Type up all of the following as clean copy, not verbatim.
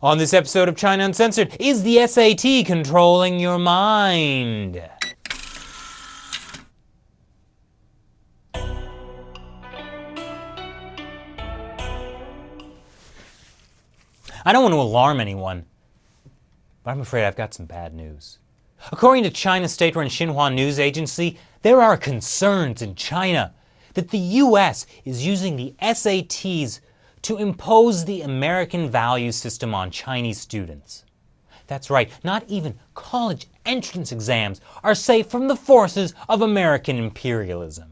On this episode of China Uncensored, is the SAT controlling your mind? I don't want to alarm anyone, but I'm afraid I've got some bad news. According to China's state-run Xinhua news agency, there are concerns in China that the US is using the SATs to impose the American value system on Chinese students. That's right, not even college entrance exams are safe from the forces of American imperialism.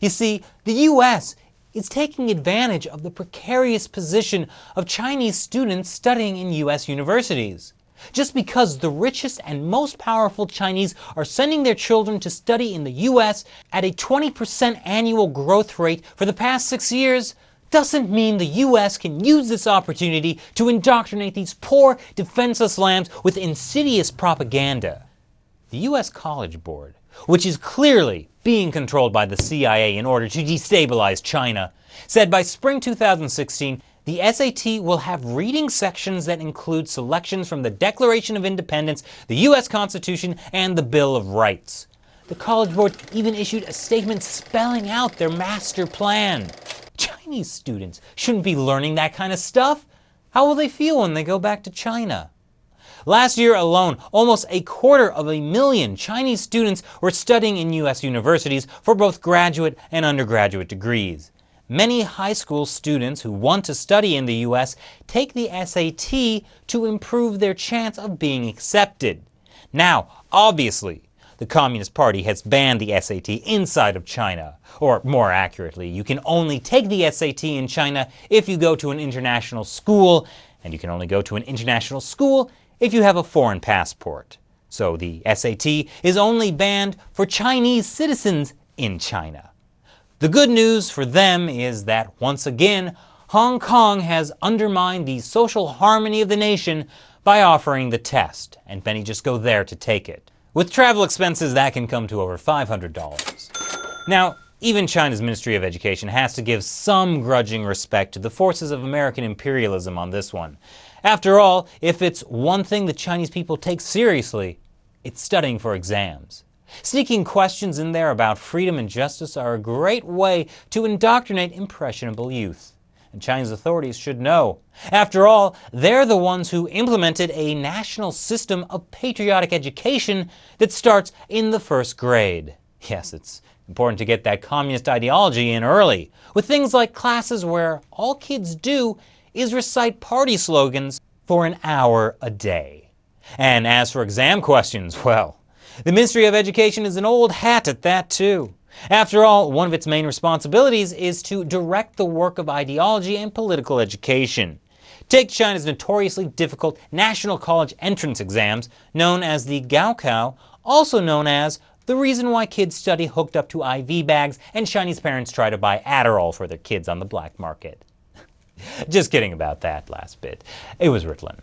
You see, the US is taking advantage of the precarious position of Chinese students studying in US universities. Just because the richest and most powerful Chinese are sending their children to study in the US at a 20% annual growth rate for the past 6 years doesn't mean the US can use this opportunity to indoctrinate these poor, defenseless lambs with insidious propaganda. The US College Board, which is clearly being controlled by the CIA in order to destabilize China, said by spring 2016, the SAT will have reading sections that include selections from the Declaration of Independence, the US Constitution, and the Bill of Rights. The College Board even issued a statement spelling out their master plan. Chinese students shouldn't be learning that kind of stuff. How will they feel when they go back to China? Last year alone, almost 250,000 Chinese students were studying in US universities for both graduate and undergraduate degrees. Many high school students who want to study in the US take the SAT to improve their chance of being accepted. Now, obviously, the Communist Party has banned the SAT inside of China. Or more accurately, you can only take the SAT in China if you go to an international school, and you can only go to an international school if you have a foreign passport. So the SAT is only banned for Chinese citizens in China. The good news for them is that, once again, Hong Kong has undermined the social harmony of the nation by offering the test, and many just go there to take it. With travel expenses, that can come to over $500. Now, even China's Ministry of Education has to give some grudging respect to the forces of American imperialism on this one. After all, if it's one thing the Chinese people take seriously, it's studying for exams. Sneaking questions in there about freedom and justice are a great way to indoctrinate impressionable youth. And China's authorities should know. After all, they're the ones who implemented a national system of patriotic education that starts in the first grade. Yes, it's important to get that communist ideology in early, with things like classes where all kids do is recite party slogans for an hour a day. And as for exam questions, well, the Ministry of Education is an old hat at that too. After all, one of its main responsibilities is to direct the work of ideology and political education. Take China's notoriously difficult national college entrance exams, known as the Gaokao, also known as the reason why kids study hooked up to IV bags and Chinese parents try to buy Adderall for their kids on the black market. Just kidding about that last bit. It was Ritalin.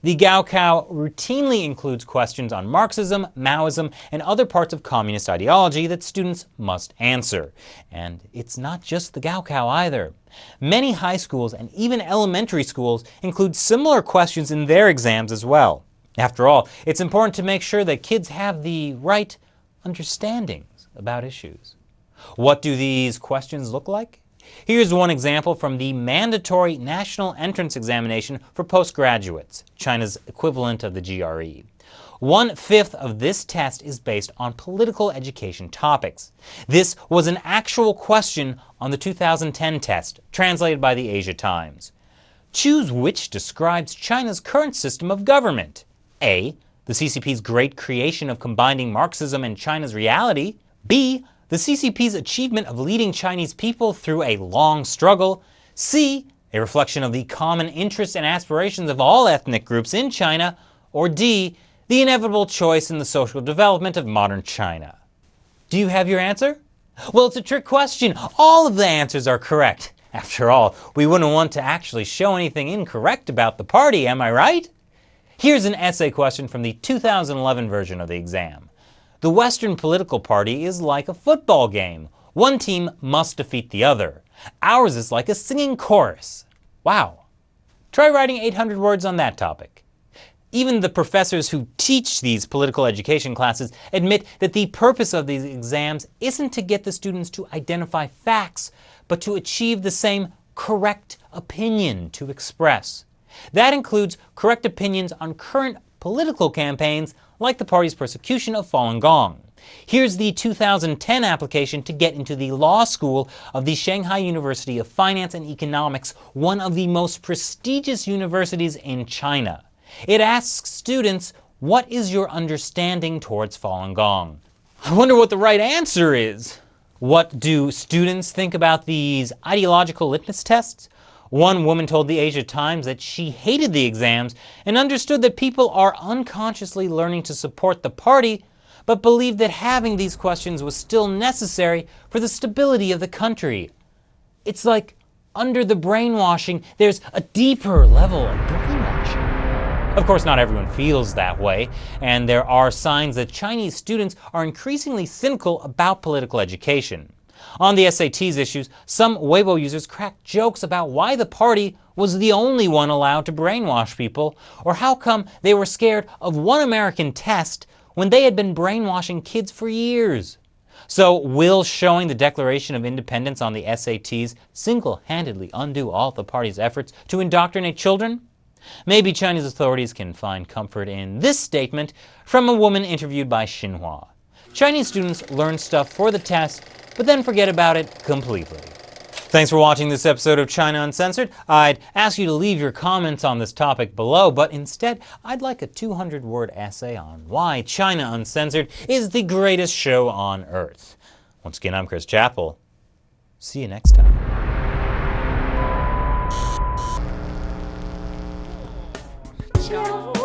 The Gaokao routinely includes questions on Marxism, Maoism, and other parts of communist ideology that students must answer. And it's not just the Gaokao either. Many high schools and even elementary schools include similar questions in their exams as well. After all, it's important to make sure that kids have the right understandings about issues. What do these questions look like? Here's one example from the mandatory national entrance examination for postgraduates, China's equivalent of the GRE. 1/5 of this test is based on political education topics. This was an actual question on the 2010 test, translated by the Asia Times. Choose which describes China's current system of government. A, the CCP's great creation of combining Marxism and China's reality. B, the CCP's achievement of leading Chinese people through a long struggle. C, a reflection of the common interests and aspirations of all ethnic groups in China. Or D, the inevitable choice in the social development of modern China. Do you have your answer? Well, it's a trick question. All of the answers are correct. After all, we wouldn't want to actually show anything incorrect about the party, am I right? Here's an essay question from the 2011 version of the exam. The Western political party is like a football game. One team must defeat the other. Ours is like a singing chorus. Wow. Try writing 800 words on that topic. Even the professors who teach these political education classes admit that the purpose of these exams isn't to get the students to identify facts, but to achieve the same correct opinion to express. That includes correct opinions on current political campaigns like the party's persecution of Falun Gong. Here's the 2010 application to get into the law school of the Shanghai University of Finance and Economics, one of the most prestigious universities in China. It asks students, what is your understanding towards Falun Gong? I wonder what the right answer is. What do students think about these ideological litmus tests? One woman told the Asia Times that she hated the exams and understood that people are unconsciously learning to support the party, but believed that having these questions was still necessary for the stability of the country. It's like under the brainwashing, there's a deeper level of brainwashing. Of course, not everyone feels that way, and there are signs that Chinese students are increasingly cynical about political education. On the SATs issues, some Weibo users cracked jokes about why the party was the only one allowed to brainwash people, or how come they were scared of one American test when they had been brainwashing kids for years. So will showing the Declaration of Independence on the SATs single-handedly undo all the party's efforts to indoctrinate children? Maybe Chinese authorities can find comfort in this statement from a woman interviewed by Xinhua. Chinese students learn stuff for the test, but then forget about it completely. Thanks for watching this episode of China Uncensored. I'd ask you to leave your comments on this topic below, but instead, I'd like a 200-word essay on why China Uncensored is the greatest show on Earth. Once again, I'm Chris Chappell. See you next time. Show.